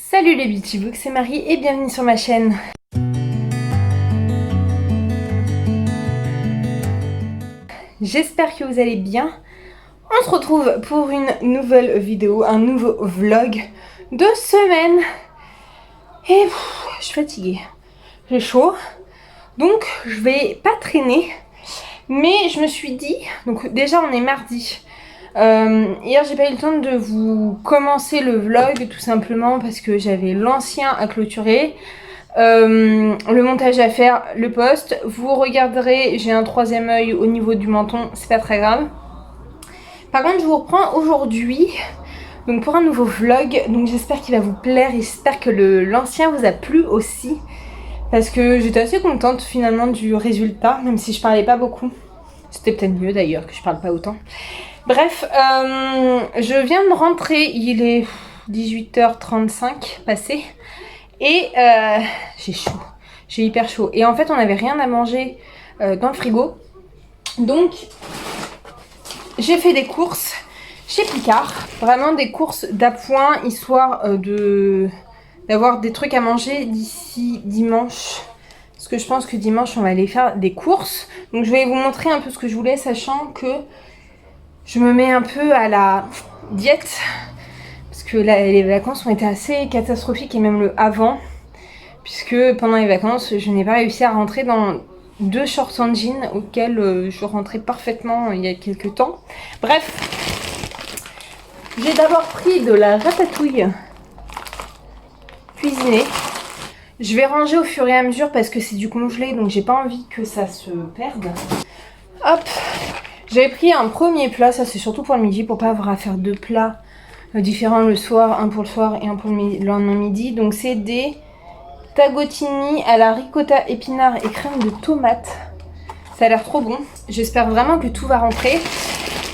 Salut les Beautybooks, c'est Marie et bienvenue sur ma chaîne. J'espère que vous allez bien. On se retrouve pour une nouvelle vidéo, un nouveau vlog de semaine. Et je suis fatiguée, j'ai chaud, donc je vais pas traîner. Mais je me suis dit, donc déjà on est mardi. Hier j'ai pas eu le temps de vous commencer le vlog tout simplement parce que j'avais l'ancien à clôturer, le montage à faire, le post. Vous regarderez, j'ai un troisième œil au niveau du menton, c'est pas très grave. Par contre je vous reprends aujourd'hui donc pour un nouveau vlog, donc j'espère qu'il va vous plaire et j'espère que l'ancien vous a plu aussi. Parce que j'étais assez contente finalement du résultat, même si je parlais pas beaucoup. C'était peut-être mieux d'ailleurs que je parle pas autant. Bref, je viens de rentrer, il est 18h35 passé. Et j'ai chaud, j'ai hyper chaud. Et en fait on n'avait rien à manger dans le frigo. Donc j'ai fait des courses chez Picard. Vraiment des courses d'appoint, histoire d'avoir des trucs à manger d'ici dimanche. Parce que je pense que dimanche on va aller faire des courses. Donc je vais vous montrer un peu ce que je voulais, sachant que je me mets un peu à la diète. Parce que là, les vacances ont été assez catastrophiques et même le avant. Puisque pendant les vacances, je n'ai pas réussi à rentrer dans 2 shorts en jean auxquels je rentrais parfaitement il y a quelques temps. Bref, j'ai d'abord pris de la ratatouille cuisinée. Je vais ranger au fur et à mesure parce que c'est du congelé, donc j'ai pas envie que ça se perde. Hop, j'avais pris un premier plat, ça c'est surtout pour le midi, pour pas avoir à faire 2 plats différents le soir, un pour le soir et un pour le lendemain midi. Donc c'est des tagotini à la ricotta, épinards et crème de tomate. Ça a l'air trop bon. J'espère vraiment que tout va rentrer.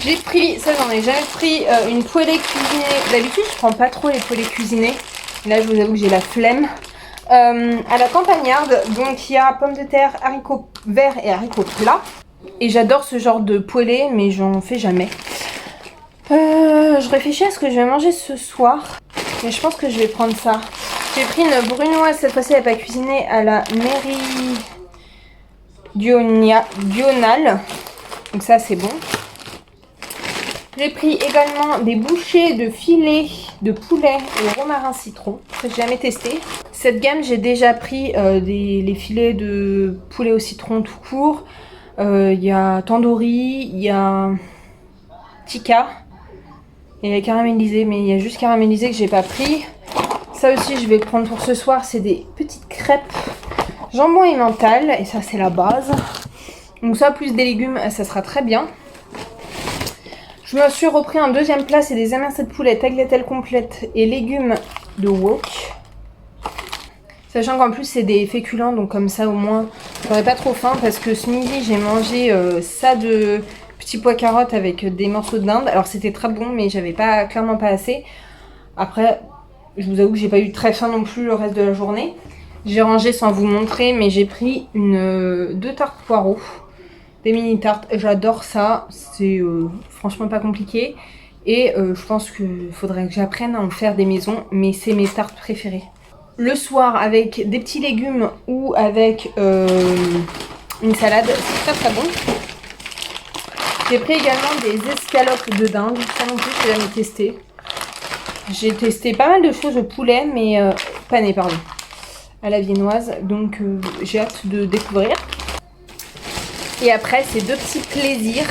J'ai pris, ça j'en ai jamais pris, une poêlée cuisinée. D'habitude je prends pas trop les poêlées cuisinées. Là je vous avoue que j'ai la flemme. À la campagnarde, donc il y a pommes de terre, haricots verts et haricots plats. Et j'adore ce genre de poêlée, mais j'en fais jamais. Je réfléchis à ce que je vais manger ce soir, mais je pense que je vais prendre ça. J'ai pris une brunoise, cette fois-ci elle n'est pas cuisinée, à la méridionale. Donc ça c'est bon. J'ai pris également des bouchées de filets de poulet au romarin citron. Que j'ai jamais testé. Cette gamme, j'ai déjà pris les filets de poulet au citron tout court. Il y a tandoori, il y a tikka. Et il y a caramélisé, mais il y a juste caramélisé que j'ai pas pris. Ça aussi, je vais prendre pour ce soir. C'est des petites crêpes jambon et mental. Et ça, c'est la base. Donc ça, plus des légumes, ça sera très bien. Je me suis repris un deuxième plat, c'est des émincés de poulet, tagliatelle complète et légumes de wok. Sachant qu'en plus c'est des féculents, donc comme ça au moins j'aurais pas trop faim, parce que ce midi j'ai mangé ça de petits pois carottes avec des morceaux de dinde. Alors c'était très bon, mais j'avais clairement pas assez. Après, je vous avoue que j'ai pas eu très faim non plus le reste de la journée. J'ai rangé sans vous montrer, mais j'ai pris 2 tartes poireaux. Des mini tartes, j'adore ça, c'est franchement pas compliqué. Et je pense qu'il faudrait que j'apprenne à en faire des maisons, mais c'est mes tartes préférées. Le soir avec des petits légumes ou avec une salade, c'est très très bon. J'ai pris également des escalopes de dinde, ça non plus j'ai jamais testé. J'ai testé pas mal de choses au poulet, mais pané pardon, à la viennoise, donc j'ai hâte de découvrir. Et après, c'est 2 petits plaisirs.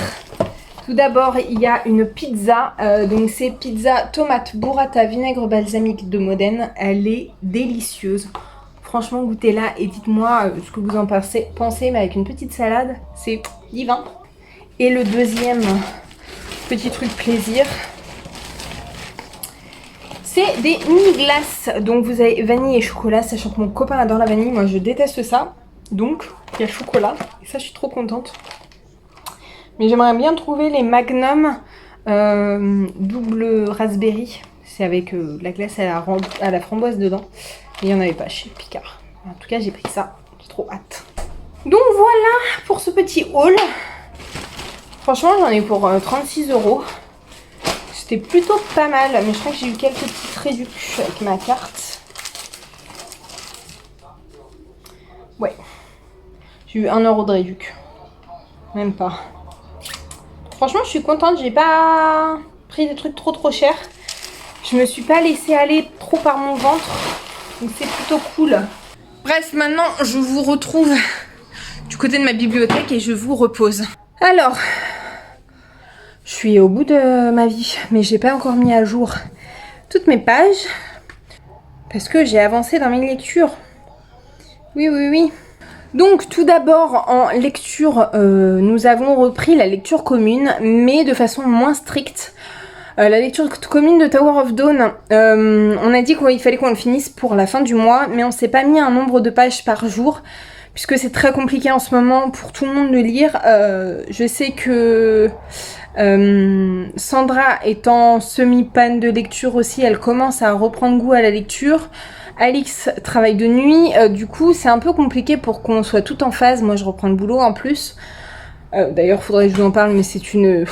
Tout d'abord, il y a une pizza. Donc, c'est pizza tomate burrata vinaigre balsamique de Modène. Elle est délicieuse. Franchement, goûtez-la et dites-moi ce que vous en pensez. Mais avec une petite salade, c'est divin. Et le deuxième petit truc plaisir, c'est des mini glaces. Donc, vous avez vanille et chocolat. Sachant que mon copain adore la vanille. Moi, je déteste ça. Donc, il y a chocolat. Et ça, je suis trop contente. Mais j'aimerais bien trouver les Magnum double raspberry. C'est avec la glace à la framboise dedans. Et il n'y en avait pas chez Picard. En tout cas, j'ai pris ça. J'ai trop hâte. Donc voilà pour ce petit haul. Franchement, j'en ai pour 36 €. C'était plutôt pas mal. Mais je crois que j'ai eu quelques petites réductions avec ma carte. Ouais. J'ai eu 1 euro de réduc. Même pas. Franchement, je suis contente. J'ai pas pris des trucs trop chers. Je me suis pas laissée aller trop par mon ventre. Donc c'est plutôt cool. Bref, maintenant, je vous retrouve du côté de ma bibliothèque et je vous repose. Alors, je suis au bout de ma vie, mais j'ai pas encore mis à jour toutes mes pages parce que j'ai avancé dans mes lectures. Oui. Donc tout d'abord en lecture, nous avons repris la lecture commune, mais de façon moins stricte. La lecture commune de Tower of Dawn, on a dit qu'il fallait qu'on le finisse pour la fin du mois, mais on s'est pas mis un nombre de pages par jour, puisque c'est très compliqué en ce moment pour tout le monde de lire. Je sais que Sandra étant semi-panne de lecture aussi, elle commence à reprendre goût à la lecture. Alix travaille de nuit, du coup c'est un peu compliqué pour qu'on soit tout en phase. Moi je reprends le boulot en plus. D'ailleurs faudrait que je vous en parle, mais ces 2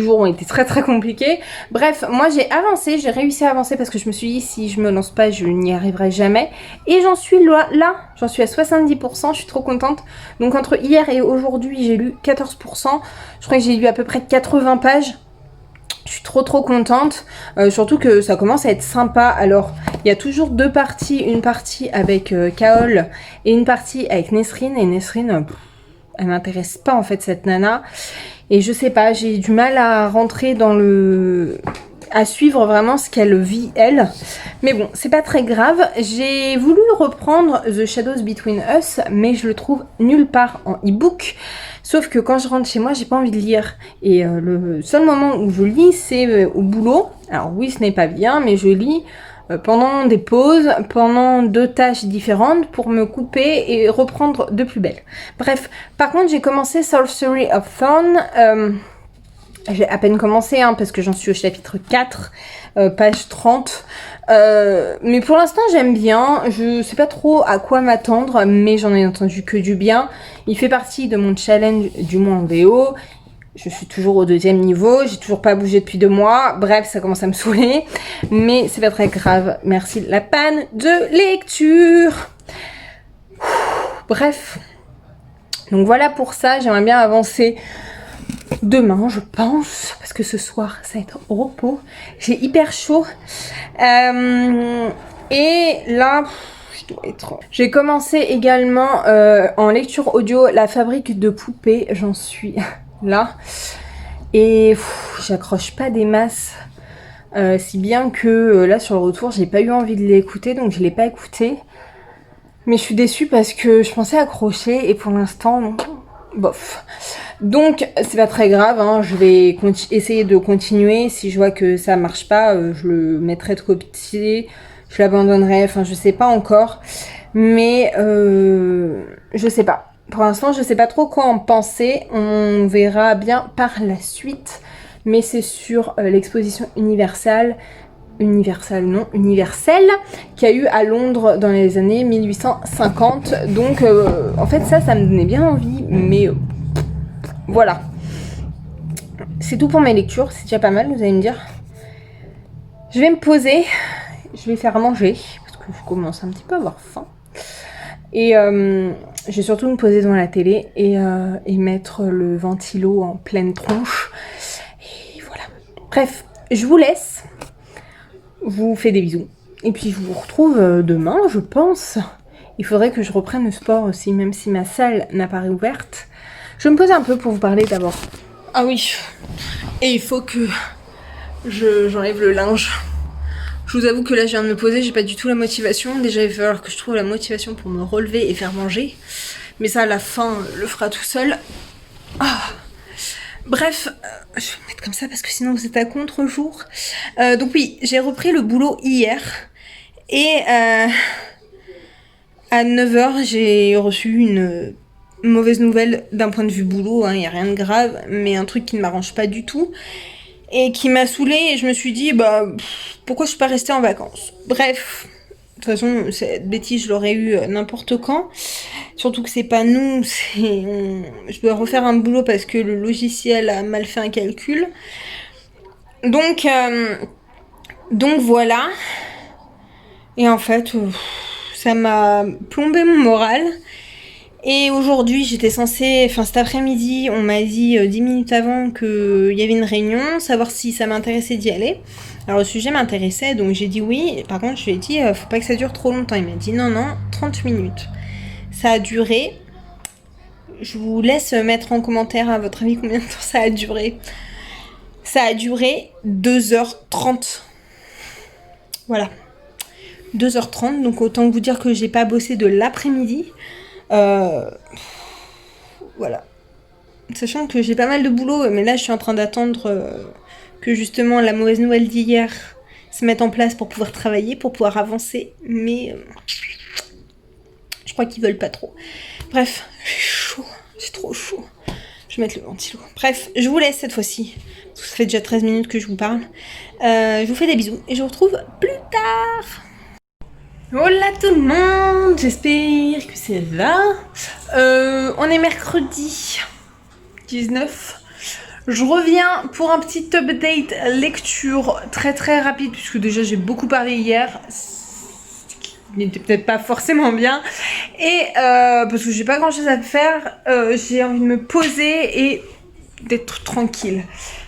jours ont été très compliqués. Bref, moi j'ai avancé, j'ai réussi à avancer parce que je me suis dit si je me lance pas je n'y arriverai jamais. Et j'en suis là, j'en suis à 70%, je suis trop contente. Donc entre hier et aujourd'hui j'ai lu 14%. Je crois que j'ai lu à peu près 80 pages. Je suis trop contente, surtout que ça commence à être sympa. Alors il y a toujours 2 parties, une partie avec Kaol et une partie avec Nesrine. Et Nesrine, elle m'intéresse pas en fait cette nana. Et je sais pas, j'ai du mal à rentrer dans à suivre vraiment ce qu'elle vit elle. Mais bon, c'est pas très grave. J'ai voulu reprendre The Shadows Between Us, mais je le trouve nulle part en e-book. Sauf que quand je rentre chez moi, j'ai pas envie de lire. Et le seul moment où je lis, c'est au boulot. Alors oui, ce n'est pas bien, mais je lis pendant des pauses, pendant 2 tâches différentes pour me couper et reprendre de plus belle. Bref, par contre, j'ai commencé Sorcery of Thorn. J'ai à peine commencé, hein, parce que j'en suis au chapitre 4, page 30. Mais pour l'instant, j'aime bien. Je sais pas trop à quoi m'attendre, mais j'en ai entendu que du bien. Il fait partie de mon challenge du mois en VO. Je suis toujours au 2e niveau, j'ai toujours pas bougé depuis 2 mois. Bref, ça commence à me saouler. Mais c'est pas très grave. Merci de la panne de lecture. Bref. Donc voilà pour ça, j'aimerais bien avancer demain, je pense, parce que ce soir, ça va être au repos. J'ai hyper chaud. Et là, je dois être... J'ai commencé également en lecture audio La Fabrique de Poupées. J'en suis là. Et j'accroche pas des masses. Si bien que là, sur le retour, j'ai pas eu envie de l'écouter, donc je l'ai pas écouté. Mais je suis déçue parce que je pensais accrocher et pour l'instant, bof. Donc c'est pas très grave, hein. Je vais essayer de continuer. Si je vois que ça marche pas, je le mettrai de côté, je l'abandonnerai, enfin je sais pas encore. Mais je sais pas. Pour l'instant je sais pas trop quoi en penser. On verra bien par la suite. Mais c'est sur l'exposition universelle qui a eu à Londres dans les années 1850. Donc en fait ça me donnait bien envie, mais voilà. C'est tout pour mes lectures, c'est déjà pas mal, vous allez me dire. Je vais me poser, je vais faire manger, parce que je commence un petit peu à avoir faim. Et je vais surtout me poser devant la télé et mettre le ventilo en pleine tronche. Et voilà. Bref, je vous laisse. Je vous fais des bisous. Et puis je vous retrouve demain, je pense. Il faudrait que je reprenne le sport aussi, même si ma salle n'a pas réouverte. Je vais me poser un peu pour vous parler d'abord. Ah oui. Et il faut que j'enlève le linge. Je vous avoue que là je viens de me poser, j'ai pas du tout la motivation. Déjà il va falloir que je trouve la motivation pour me relever et faire manger. Mais ça à la fin le fera tout seul. Ah. Bref, je vais me mettre comme ça parce que sinon vous êtes à contre-jour. Donc oui, j'ai repris le boulot hier. Et à 9h, j'ai reçu une mauvaise nouvelle d'un point de vue boulot. Il n'y a rien de grave, mais un truc qui ne m'arrange pas du tout. Et qui m'a saoulée et je me suis dit, pourquoi je suis pas restée en vacances? Bref. De toute façon, cette bêtise, je l'aurais eu n'importe quand. Surtout que c'est pas nous, je dois refaire un boulot parce que le logiciel a mal fait un calcul. Donc voilà. Et en fait, ça m'a plombé mon moral. Et aujourd'hui, j'étais censée, enfin cet après-midi, on m'a dit 10 minutes avant qu'il y avait une réunion, savoir si ça m'intéressait d'y aller. Alors le sujet m'intéressait, donc j'ai dit oui. Par contre, je lui ai dit, faut pas que ça dure trop longtemps. Il m'a dit non, 30 minutes. Ça a duré. Je vous laisse mettre en commentaire à votre avis combien de temps ça a duré. Ça a duré 2h30. Voilà. 2h30, donc autant vous dire que j'ai pas bossé de l'après-midi. Voilà. Sachant que j'ai pas mal de boulot, mais là je suis en train d'attendre que justement la mauvaise nouvelle d'hier se mette en place pour pouvoir travailler, pour pouvoir avancer, mais je crois qu'ils veulent pas trop. Bref, j'ai chaud, c'est trop chaud. Je vais mettre le ventilo. Bref, je vous laisse cette fois-ci. Ça fait déjà 13 minutes que je vous parle. Je vous fais des bisous et je vous retrouve plus tard. Hola tout le monde, j'espère que ça va. On est mercredi 19. Je reviens pour un petit update lecture très rapide puisque déjà j'ai beaucoup parlé hier. Ce qui n'était peut-être pas forcément bien. Et parce que j'ai pas grand chose à faire, j'ai envie de me poser et d'être tranquille.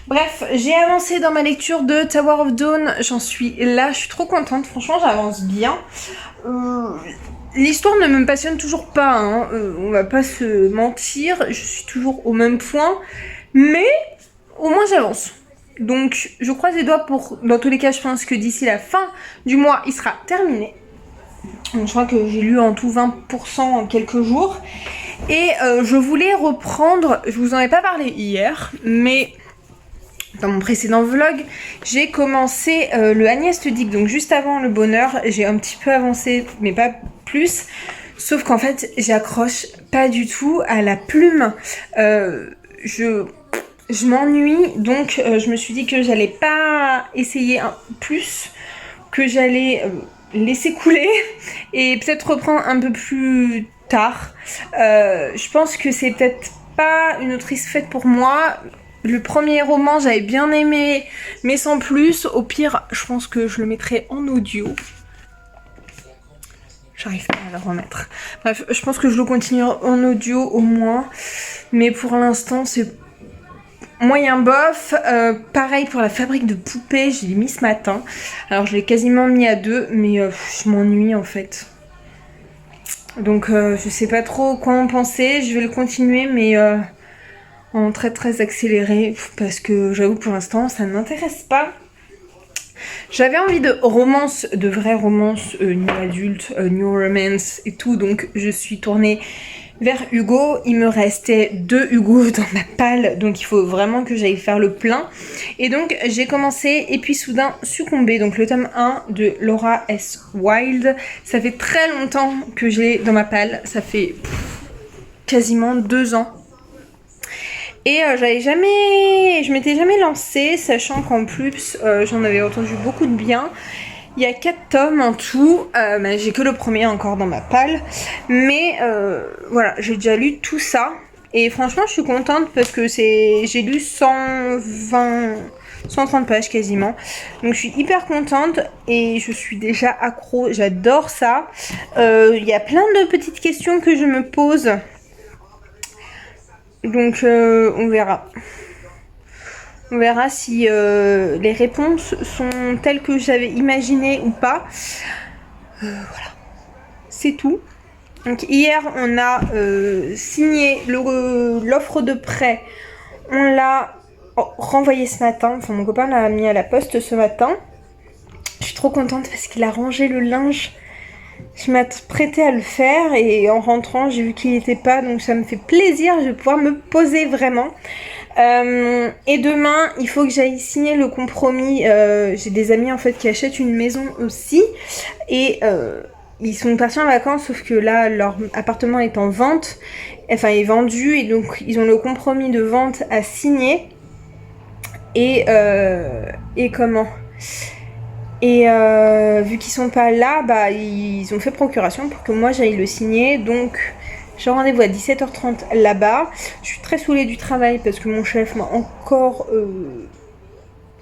Bref, j'ai avancé dans ma lecture de Tower of Dawn, j'en suis là, je suis trop contente, franchement j'avance bien. L'histoire ne me passionne toujours pas, hein. On va pas se mentir, je suis toujours au même point, mais au moins j'avance. Donc je croise les doigts pour, dans tous les cas je pense que d'ici la fin du mois il sera terminé. Donc, je crois que j'ai lu en tout 20% en quelques jours. Et je voulais reprendre, je vous en ai pas parlé hier, mais dans mon précédent vlog, j'ai commencé le Agnès Ludic, donc juste avant le bonheur, j'ai un petit peu avancé, mais pas plus. Sauf qu'en fait, j'accroche pas du tout à la plume. Je m'ennuie, donc je me suis dit que j'allais pas essayer plus, que j'allais laisser couler et peut-être reprendre un peu plus tard. Je pense que c'est peut-être pas une autrice faite pour moi. Le premier roman j'avais bien aimé, mais sans plus. Au pire je pense que je le mettrai en audio. J'arrive pas à le remettre. Bref, je pense que je le continuerai en audio au moins, mais pour l'instant c'est moyen bof. Pareil pour la fabrique de poupées, je l'ai mis ce matin. Alors je l'ai quasiment mis à 2, mais je m'ennuie en fait. Donc je sais pas trop quoi en penser, je vais le continuer mais en très accéléré parce que j'avoue pour l'instant ça ne m'intéresse pas. J'avais envie de romance, de vraie romance, new adulte, new romance et tout, donc je suis tournée vers Hugo. Il me restait 2 Hugo dans ma palle, donc il faut vraiment que j'aille faire le plein. Et donc j'ai commencé et puis soudain succombé, donc le tome 1 de Laura S. Wilde. Ça fait très longtemps que j'ai dans ma palle, ça fait quasiment 2 ans. Et je m'étais jamais lancée, sachant qu'en plus j'en avais entendu beaucoup de bien. Il y a 4 tomes en tout, j'ai que le premier encore dans ma palle, mais voilà, j'ai déjà lu tout ça. Et franchement je suis contente parce que j'ai lu 130 pages quasiment. Donc je suis hyper contente et je suis déjà accro, j'adore ça. Il y a plein de petites questions que je me pose. Donc on verra. On verra si les réponses sont telles que j'avais imaginé ou pas. Voilà. C'est tout. Donc hier on a signé l'offre de prêt. On l'a renvoyé ce matin. Enfin mon copain l'a mis à la poste ce matin. Je suis trop contente parce qu'il a rangé le linge. Je m'apprêtais à le faire et en rentrant j'ai vu qu'il n'y était pas, donc ça me fait plaisir, je vais pouvoir me poser vraiment. Et demain il faut que j'aille signer le compromis. J'ai des amis en fait qui achètent une maison aussi et ils sont partis en vacances, sauf que là leur appartement est en vente, enfin est vendu, et donc ils ont le compromis de vente à signer et comment. Et vu qu'ils sont pas là, bah ils ont fait procuration pour que moi j'aille le signer. Donc j'ai rendez-vous à 17h30 là-bas. Je suis très saoulée du travail parce que mon chef m'a encore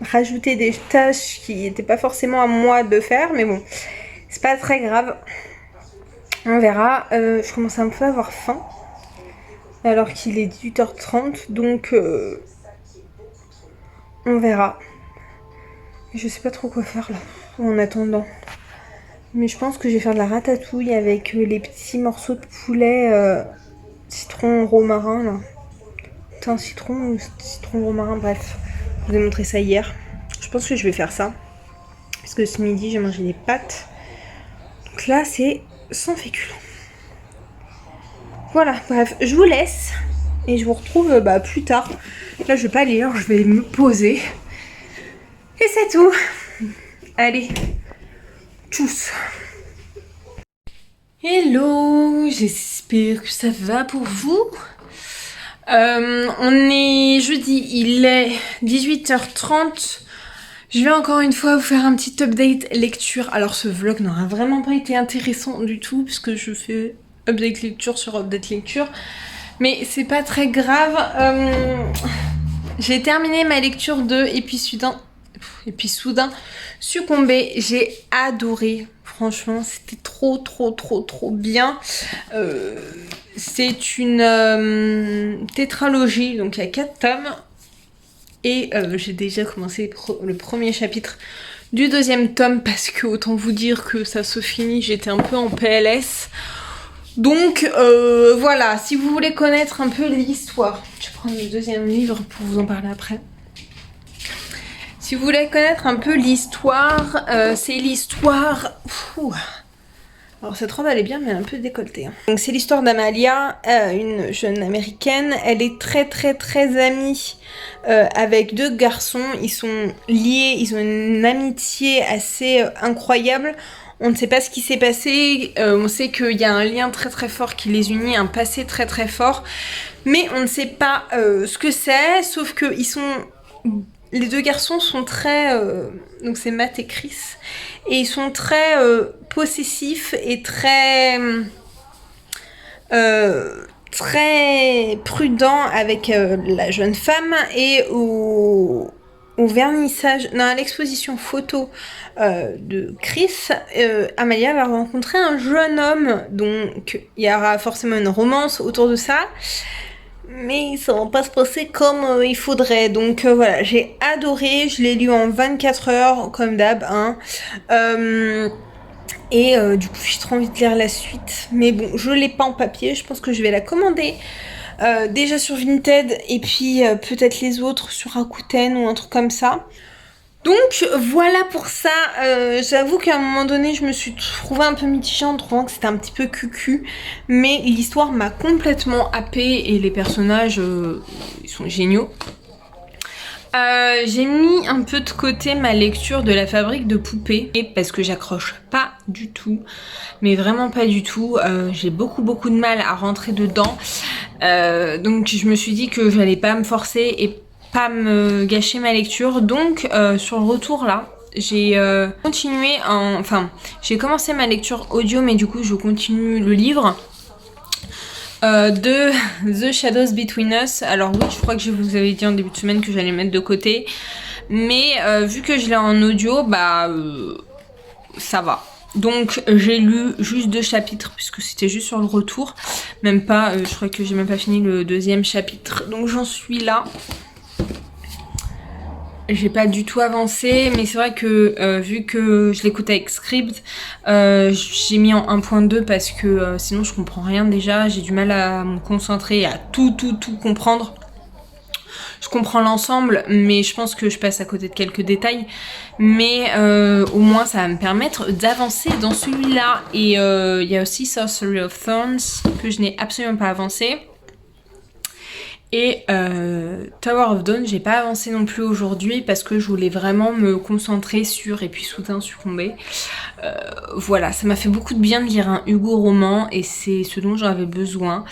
rajouté des tâches qui n'étaient pas forcément à moi de faire. Mais bon, c'est pas très grave. On verra. Je commence un peu à avoir faim. Alors qu'il est 18h30. Donc on verra. Je sais pas trop quoi faire là. En attendant. Mais je pense que je vais faire de la ratatouille avec les petits morceaux de poulet citron romarin là. C'est un citron ou citron romarin, bref. Je vous ai montré ça hier. Je pense que je vais faire ça. Parce que ce midi j'ai mangé des pâtes. Donc là c'est sans féculents. Voilà, bref, je vous laisse. Et je vous retrouve plus tard. Là je vais pas lire, je vais me poser. Et c'est tout. Allez, tchuss. Hello, j'espère que ça va pour vous. On est jeudi, il est 18h30. Je vais encore une fois vous faire un petit update lecture. Alors ce vlog n'aura vraiment pas été intéressant du tout puisque je fais update lecture sur update lecture. Mais c'est pas très grave. J'ai terminé ma lecture de Et puis soudain succombé. J'ai adoré. Franchement, c'était trop bien. C'est une tétralogie, donc il y a 4 tomes. Et j'ai déjà commencé le premier chapitre du deuxième tome parce que autant vous dire que ça se finit, j'étais un peu en PLS. Donc voilà, si vous voulez connaître un peu l'histoire, je vais prendre le deuxième livre pour vous en parler après. Si vous voulez connaître un peu l'histoire, c'est l'histoire... Alors cette robe elle est bien mais elle est un peu décolletée. Hein. Donc c'est l'histoire d'Amalia, une jeune américaine. Elle est très amie avec 2 garçons. Ils sont liés, ils ont une amitié assez incroyable. On ne sait pas ce qui s'est passé, on sait qu'il y a un lien très fort qui les unit, un passé très fort. Mais on ne sait pas ce que c'est, sauf que ils sont... Les 2 garçons sont très... donc c'est Matt et Chris. Et ils sont très possessifs et très prudents avec la jeune femme. Et au vernissage, non, à l'exposition photo de Chris, Amalia va rencontrer un jeune homme. Donc il y aura forcément une romance autour de ça. Mais ça va pas se passer comme il faudrait. Donc voilà, j'ai adoré. Je l'ai lu en 24 heures, comme d'hab. Hein. Et du coup, j'ai trop envie de lire la suite. Mais bon, je l'ai pas en papier. Je pense que je vais la commander. Déjà sur Vinted. Et puis peut-être les autres sur Rakuten ou un truc comme ça. Donc voilà pour ça, j'avoue qu'à un moment donné je me suis trouvée un peu mitigée en trouvant que c'était un petit peu cucu, mais l'histoire m'a complètement happée et les personnages ils sont géniaux. J'ai mis un peu de côté ma lecture de La fabrique de poupées parce que j'accroche pas du tout, mais vraiment pas du tout. J'ai beaucoup de mal à rentrer dedans, donc je me suis dit que j'allais pas me forcer et pas me gâcher ma lecture. Donc sur le retour là j'ai continué j'ai commencé ma lecture audio, mais du coup je continue le livre de The Shadows Between Us. Alors oui, je crois que je vous avais dit en début de semaine que j'allais mettre de côté, mais vu que je l'ai en audio, ça va. Donc j'ai lu juste 2 chapitres puisque c'était juste sur le retour, même pas, je crois que j'ai même pas fini le 2e chapitre, donc j'en suis là. J'ai pas du tout avancé, mais c'est vrai que vu que je l'écoute avec Scribd, j'ai mis en 1.2 parce que sinon je comprends rien déjà. J'ai du mal à me concentrer, à tout comprendre. Je comprends l'ensemble, mais je pense que je passe à côté de quelques détails. Mais au moins ça va me permettre d'avancer dans celui-là. Et il y a aussi Sorcery of Thorns que je n'ai absolument pas avancé. Et Tower of Dawn, j'ai pas avancé non plus aujourd'hui parce que je voulais vraiment me concentrer sur Et puis soudain succomber. Voilà, ça m'a fait beaucoup de bien de lire un Hugo roman et c'est ce dont j'avais besoin.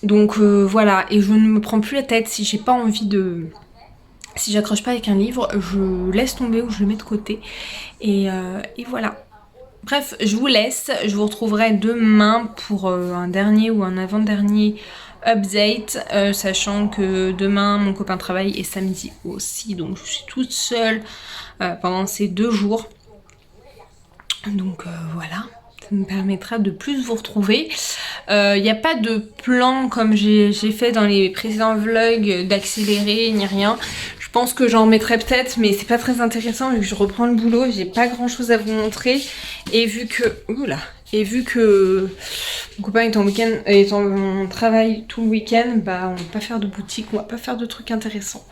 Donc voilà, et je ne me prends plus la tête si j'ai pas envie de... Si j'accroche pas avec un livre, je laisse tomber ou je le mets de côté. Et voilà. Bref, je vous laisse. Je vous retrouverai demain pour un dernier ou un avant-dernier update, sachant que demain mon copain travaille et samedi aussi, donc je suis toute seule pendant ces 2 jours. Donc voilà. Ça me permettra de plus vous retrouver. Il n'y a pas de plan comme j'ai fait dans les précédents vlogs d'accélérer ni rien. Je pense que j'en mettrai peut-être, mais c'est pas très intéressant vu que je reprends le boulot. J'ai pas grand chose à vous montrer. Et vu que... Oula. Et vu que mon copain est en week-end, est en travail tout le week-end, bah on va pas faire de boutique, on va pas faire de trucs intéressants.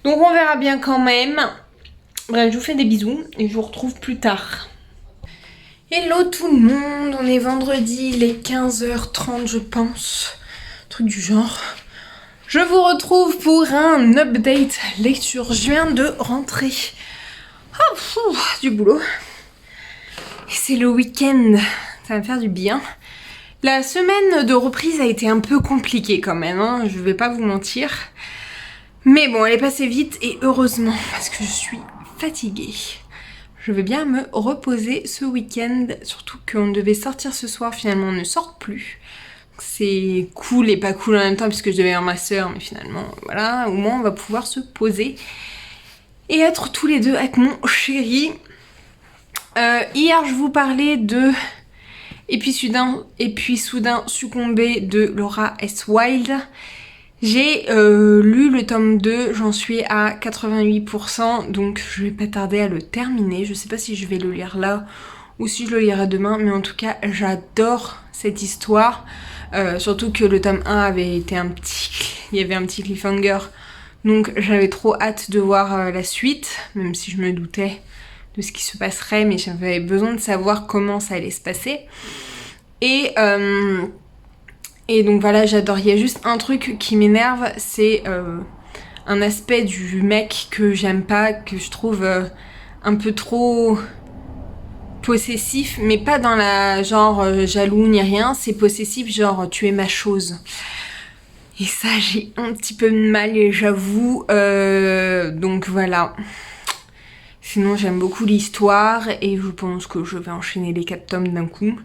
Donc on verra bien quand même. Bref, je vous fais des bisous et je vous retrouve plus tard. Hello tout le monde, on est vendredi, il est 15h30 je pense, truc du genre. Je vous retrouve pour un update lecture, je viens de rentrer. Du boulot. Et c'est le week-end, ça va me faire du bien. La semaine de reprise a été un peu compliquée quand même, hein, je vais pas vous mentir. Mais bon, elle est passée vite et heureusement parce que je suis fatiguée. Je vais bien me reposer ce week-end, surtout qu'on devait sortir ce soir, finalement on ne sort plus. C'est cool et pas cool en même temps puisque je devais voir ma soeur, mais finalement voilà, au moins on va pouvoir se poser et être tous les deux avec mon chéri. Hier je vous parlais de Et puis soudain succombé de Laura S. Wilde. J'ai lu le tome 2, j'en suis à 88%, donc je vais pas tarder à le terminer. Je sais pas si je vais le lire là ou si je le lirai demain, mais en tout cas j'adore cette histoire. Surtout que le tome 1 avait été il y avait un petit cliffhanger, donc j'avais trop hâte de voir la suite, même si je me doutais de ce qui se passerait, mais j'avais besoin de savoir comment ça allait se passer. Et donc voilà, j'adore. Il y a juste un truc qui m'énerve, c'est un aspect du mec que j'aime pas, que je trouve un peu trop possessif, mais pas dans la genre jaloux ni rien, c'est possessif genre tu es ma chose. Et ça j'ai un petit peu de mal, j'avoue, donc voilà. Sinon j'aime beaucoup l'histoire et je pense que je vais enchaîner les 4 tomes d'un coup.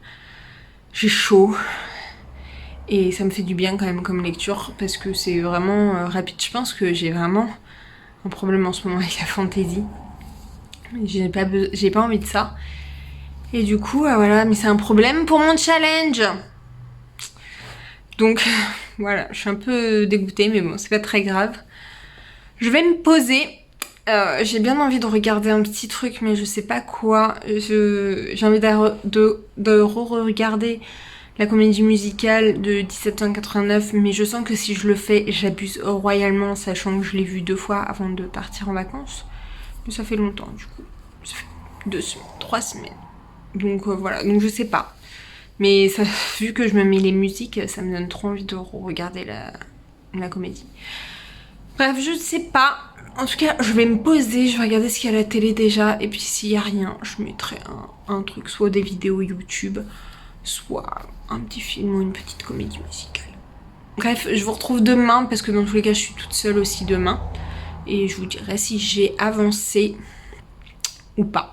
J'ai chaud. Et ça me fait du bien quand même comme lecture parce que c'est vraiment rapide. Je pense que j'ai vraiment un problème en ce moment avec la fantasy. J'ai pas envie de ça. Et du coup, voilà, mais c'est un problème pour mon challenge. Donc voilà, je suis un peu dégoûtée, mais bon, c'est pas très grave. Je vais me poser. J'ai bien envie de regarder un petit truc, mais je sais pas quoi. J'ai envie de re-regarder la comédie musicale de 1789, mais je sens que si je le fais, j'abuse royalement, sachant que je l'ai vu 2 fois avant de partir en vacances. Mais ça fait longtemps, du coup. Ça fait 2 semaines, 3 semaines. Donc voilà, donc je sais pas. Mais ça, vu que je me mets les musiques, ça me donne trop envie de regarder la comédie. Bref, je sais pas. En tout cas, je vais me poser, je vais regarder ce qu'il y a à la télé déjà. Et puis s'il y a rien, je mettrai un truc, soit des vidéos YouTube, soit un petit film ou une petite comédie musicale. Bref, je vous retrouve demain parce que dans tous les cas je suis toute seule aussi demain. Et je vous dirai si j'ai avancé ou pas.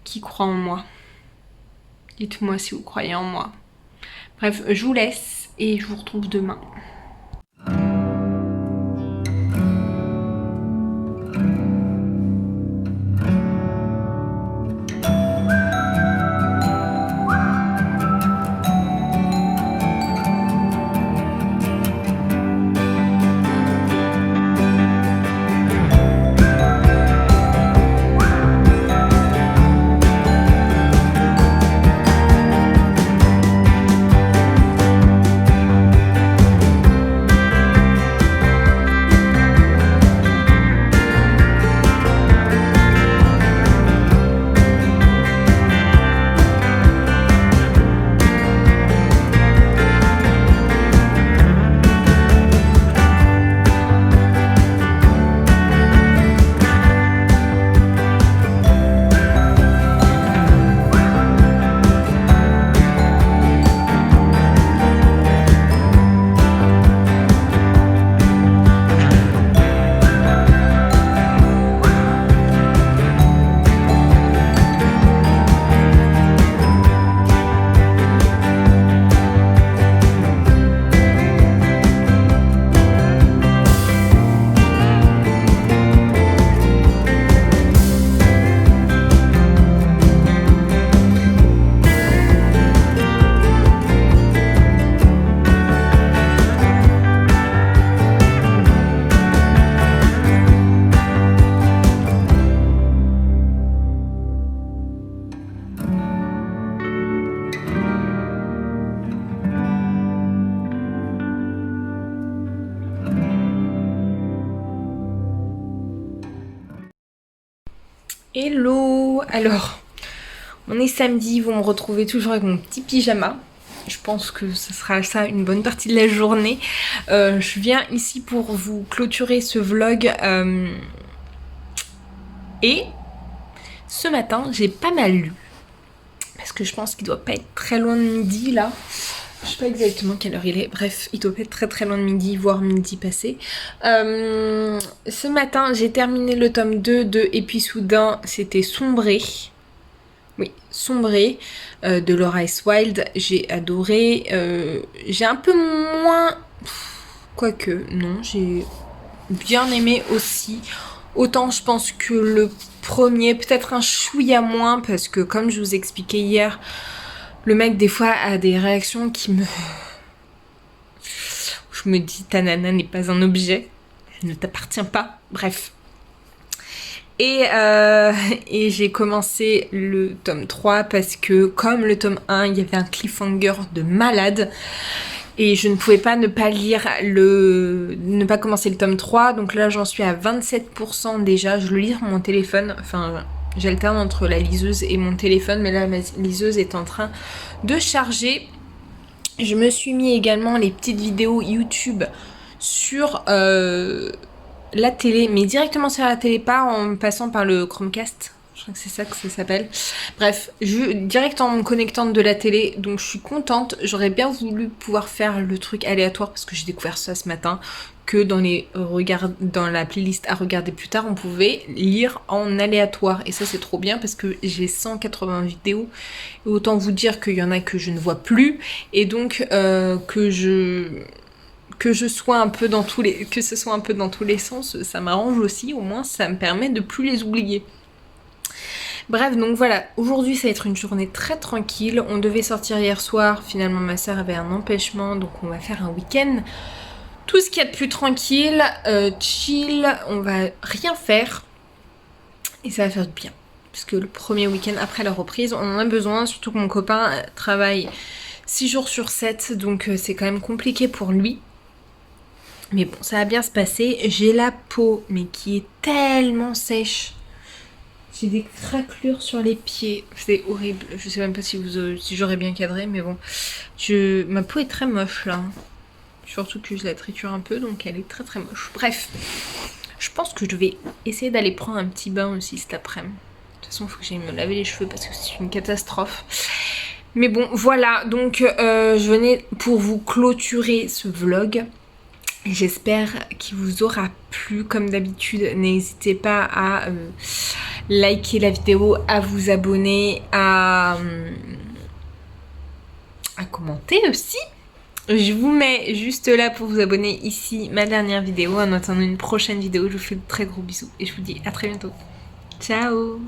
Qui croit en moi? Dites-moi si vous croyez en moi. Bref, je vous laisse et je vous retrouve demain. Hello! Alors, on est samedi, vous me retrouvez toujours avec mon petit pyjama. Je pense que ce sera ça une bonne partie de la journée. Je viens ici pour vous clôturer ce vlog. Et ce matin, j'ai pas mal lu. Parce que je pense qu'il doit pas être très loin de midi là. Je sais pas exactement quelle heure il est. Bref, il doit pas être très très loin de midi, voire midi passé. Ce matin, j'ai terminé le tome 2 de Et puis soudain, c'était Sombré. Oui, Sombré de Laura S. Wilde. J'ai adoré. J'ai un peu moins... Quoique, non, j'ai bien aimé aussi. Autant je pense que le premier, peut-être un chouïa moins, parce que comme je vous expliquais hier, le mec des fois a des réactions qui me... Je me dis, ta nana n'est pas un objet, elle ne t'appartient pas, bref. Et j'ai commencé le tome 3 parce que comme le tome 1, il y avait un cliffhanger de malade. Et je ne pouvais pas ne pas lire ne pas commencer le tome 3. Donc là, j'en suis à 27% déjà. Je le lis sur mon téléphone. Enfin, j'alterne entre la liseuse et mon téléphone. Mais là, ma liseuse est en train de charger. Je me suis mis également les petites vidéos YouTube sur la télé. Mais directement sur la télé, pas en passant par le Chromecast. Je crois que c'est ça que ça s'appelle. Bref, direct en me connectant de la télé, donc je suis contente. J'aurais bien voulu pouvoir faire le truc aléatoire parce que j'ai découvert ça ce matin, que dans la playlist à regarder plus tard, on pouvait lire en aléatoire. Et ça c'est trop bien parce que j'ai 180 vidéos. Et autant vous dire qu'il y en a que je ne vois plus. Et donc que ce soit un peu dans tous les sens, ça m'arrange aussi. Au moins ça me permet de plus les oublier. Bref, donc voilà, aujourd'hui ça va être une journée très tranquille. On devait sortir hier soir, finalement ma soeur avait un empêchement, donc on va faire un week-end. Tout ce qu'il y a de plus tranquille, chill, on va rien faire. Et ça va faire du bien. Parce que le premier week-end après la reprise, on en a besoin, surtout que mon copain travaille 6 jours sur 7, donc c'est quand même compliqué pour lui. Mais bon, ça va bien se passer. J'ai la peau, mais qui est tellement sèche. J'ai des craquelures sur les pieds, c'est horrible. Je sais même pas si j'aurais bien cadré, mais bon. Ma peau est très moche là. Surtout que je la triture un peu, donc elle est très très moche. Bref, je pense que je vais essayer d'aller prendre un petit bain aussi cet après-midi. De toute façon, il faut que j'aille me laver les cheveux parce que c'est une catastrophe. Mais bon, voilà. Donc, je venais pour vous clôturer ce vlog. J'espère qu'il vous aura plu. Comme d'habitude, n'hésitez pas à liker la vidéo, à vous abonner, à commenter aussi. Je vous mets juste là pour vous abonner ici ma dernière vidéo. En attendant une prochaine vidéo, je vous fais de très gros bisous et je vous dis à très bientôt. Ciao!